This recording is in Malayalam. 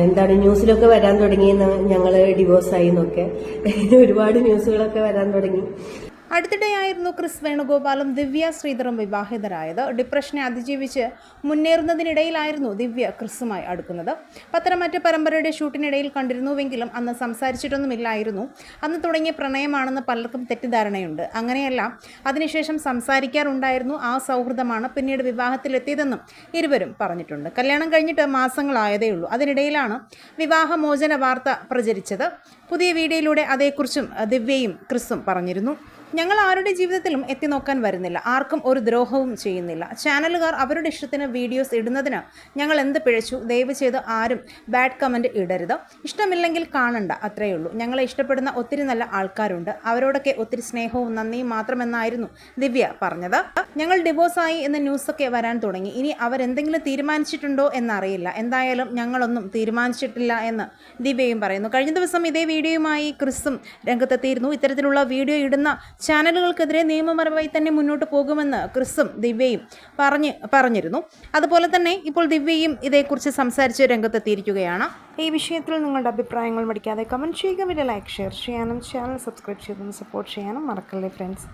എന്താണ് ന്യൂസിലൊക്കെ വരാൻ തുടങ്ങിയെന്ന്, ഞങ്ങൾ ഡിവോഴ്സായി എന്നൊക്കെ ഒരുപാട് ന്യൂസുകളൊക്കെ വരാൻ തുടങ്ങി. അടുത്തിടെയായിരുന്നു ക്രിസ് വേണുഗോപാലും ദിവ്യ ശ്രീധറും വിവാഹിതരായത്. ഡിപ്രഷനെ അതിജീവിച്ച് മുന്നേറുന്നതിനിടയിലായിരുന്നു ദിവ്യ ക്രിസുമായി അടുക്കുന്നത്. പത്തനംതിട്ട പരമ്പരയുടെ ഷൂട്ടിനിടയിൽ കണ്ടിരുന്നുവെങ്കിലും അന്ന് സംസാരിച്ചിട്ടൊന്നുമില്ലായിരുന്നു. അന്ന് തുടങ്ങിയ പ്രണയമാണെന്ന് പലർക്കും തെറ്റിദ്ധാരണയുണ്ട്. അങ്ങനെയല്ല, അതിനുശേഷം സംസാരിക്കാറുണ്ടായിരുന്നു. ആ സൗഹൃദമാണ് പിന്നീട് വിവാഹത്തിലെത്തിയതെന്നും ഇരുവരും പറഞ്ഞിട്ടുണ്ട്. കല്യാണം കഴിഞ്ഞിട്ട് മാസങ്ങളായതേയുള്ളൂ. അതിനിടയിലാണ് വിവാഹമോചന വാർത്ത പ്രചരിച്ചത്. പുതിയ വീഡിയോയിലൂടെ അതേക്കുറിച്ചും ദിവ്യയും ക്രിസും പറഞ്ഞിരുന്നു. ഞങ്ങൾ ആരുടെ ജീവിതത്തിലും എത്തി നോക്കാൻ വരുന്നില്ല, ആർക്കും ഒരു ദ്രോഹവും ചെയ്യുന്നില്ല. ചാനലുകാർ അവരുടെ ഇഷ്ടത്തിന് വീഡിയോസ് ഇടുന്നതിന് ഞങ്ങൾ എന്ത് പിഴച്ചു? ദയവ് ചെയ്ത് ആരും ബാഡ് കമൻറ്റ് ഇടരുത്. ഇഷ്ടമില്ലെങ്കിൽ കാണണ്ട, അത്രയേ ഉള്ളൂ. ഞങ്ങളെ ഇഷ്ടപ്പെടുന്ന ഒത്തിരി നല്ല ആൾക്കാരുണ്ട്. അവരോടൊക്കെ ഒത്തിരി സ്നേഹവും നന്ദിയും മാത്രമെന്നായിരുന്നു ദിവ്യ പറഞ്ഞത്. ഞങ്ങൾ ഡിവോഴ്സായി എന്ന ന്യൂസൊക്കെ വരാൻ തുടങ്ങി. ഇനി അവരെന്തെങ്കിലും തീരുമാനിച്ചിട്ടുണ്ടോ എന്നറിയില്ല. എന്തായാലും ഞങ്ങളൊന്നും തീരുമാനിച്ചിട്ടില്ല എന്ന് ദിവ്യയും പറയുന്നു. കഴിഞ്ഞ ദിവസം ഇതേ വീഡിയോയുമായി ക്രിസും രംഗത്തെത്തിയിരുന്നു. ഇത്തരത്തിലുള്ള വീഡിയോ ഇടുന്ന ചാനലുകൾക്കെതിരെ നിയമപരമായി തന്നെ മുന്നോട്ട് പോകുമെന്ന് ക്രിസും ദിവ്യയും പറഞ്ഞിരുന്നു. അതുപോലെ തന്നെ ഇപ്പോൾ ദിവ്യയും ഇതേക്കുറിച്ച് സംസാരിച്ച് രംഗത്തെത്തിയിരിക്കുകയാണ്. ഈ വിഷയത്തിൽ നിങ്ങളുടെ അഭിപ്രായങ്ങൾ മടിക്കാതെ കമൻറ്റ് ചെയ്യുക. വീഡിയോ ലൈക്ക്, ഷെയർ ചെയ്യാനും ചാനൽ സബ്സ്ക്രൈബ് ചെയ്തൊന്ന് സപ്പോർട്ട് ചെയ്യാനും മറക്കല്ലേ ഫ്രണ്ട്സ്.